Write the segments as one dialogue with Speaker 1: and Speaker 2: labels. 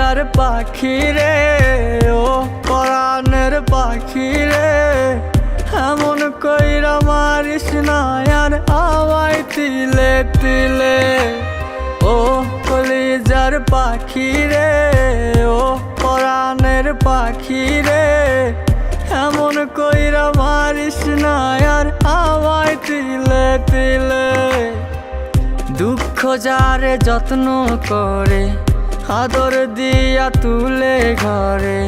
Speaker 1: কলিজার পাখি রে, ও পরাণের পাখি রে, এমন কইরা মারিস না আর আমায় তিলে তিলে। ও কলিজার পাখি রে, ও পরাণের পাখি রে, এমন কইরা মারিস না আর আমায় তিলে তিলে। দুঃখ যারে যত্ন করে, আদর দিয়া তুলে ঘরে,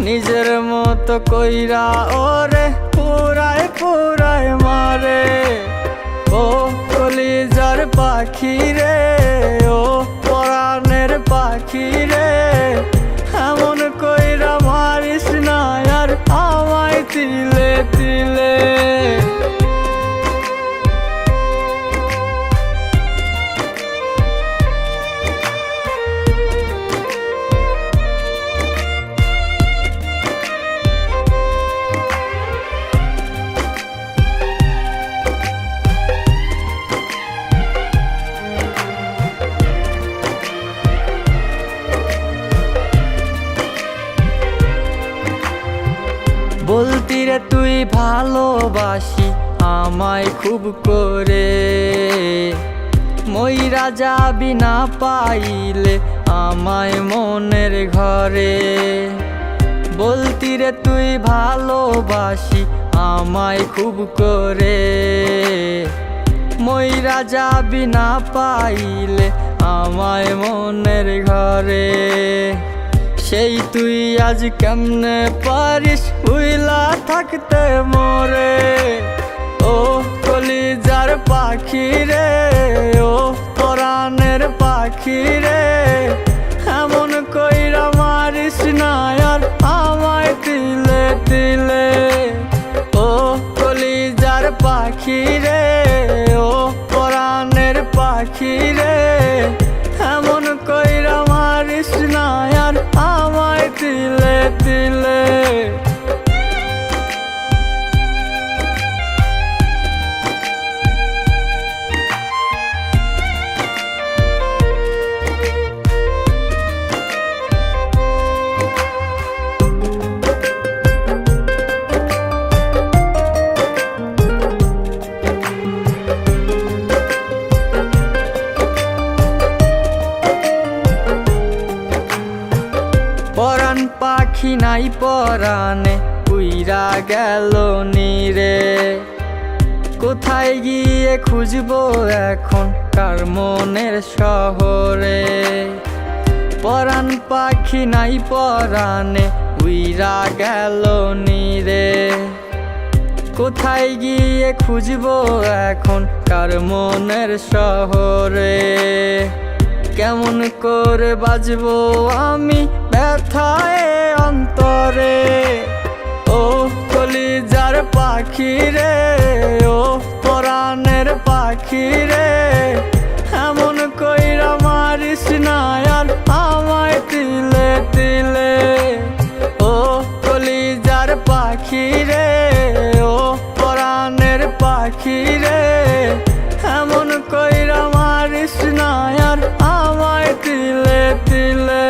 Speaker 1: নিজের মতো কইরা ওরে পুরায় পুরায় মারে। ও কলিজার পাখি রে, ও পরাণের পাখি রে, এমন কইরা মারিস না আর আমায় তিলে তিলে। বলতি রে তুই ভালোবাসি আমায় খুব করে, মইরা যাবি না পাইলে আমায় মনের ঘরে। বলতি রে তুই ভালোবাসি আমায় খুব করে, মইরা যাবি না পাইলে আমায় মনের ঘরে। সেই তুই আজ কেমনে পারিস উইলা থাকতে মোরে। ও কলিজার পাখি রে, ও পরাণের পাখি রে, এমন কইরা মারিস না আর আমায় তিলে তিলে। ও কলিজার পাখি রে, ও পরাণের পাখি রে, এমন কইরা মারিস না আর আমায় তিলে তিলে। পরাণ পাখি নাই পরাণে উইরা গেল নীরে, কোথায় গিয়ে খুঁজবো এখন কার মনের শহরে। পরাণ পাখি নাই পরাণে উইরা গেল নীরে, কোথায় গিয়ে খুঁজবো এখন কার মনের শহরে। কেমন করে বাজবো আমি ব্যথায় অন্তরে। ও কলিজার পাখি রে, ও পরাণের পাখি রে, এমন কইরা মারিস না আর আমায় তিলে তিলে। ও কলিজার পাখি রে, ও পরাণের পাখি রে, এমন কইরা মারিস না আর আমায় তিলে তিলে।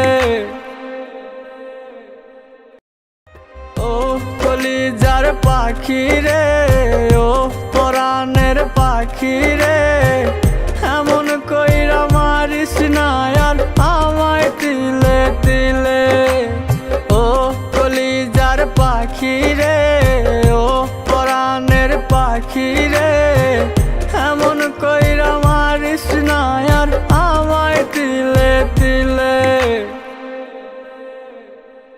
Speaker 1: ও কলিজার পাখি রে, ও পরাণের পাখি রে, এমন কইরা মারিস না আর আমায় তিলে তিলে। ও কলিজার পাখি রে, ও পরাণের পাখি রে, এমন কইরা মারিস না আর আমায় তিলে তিলে।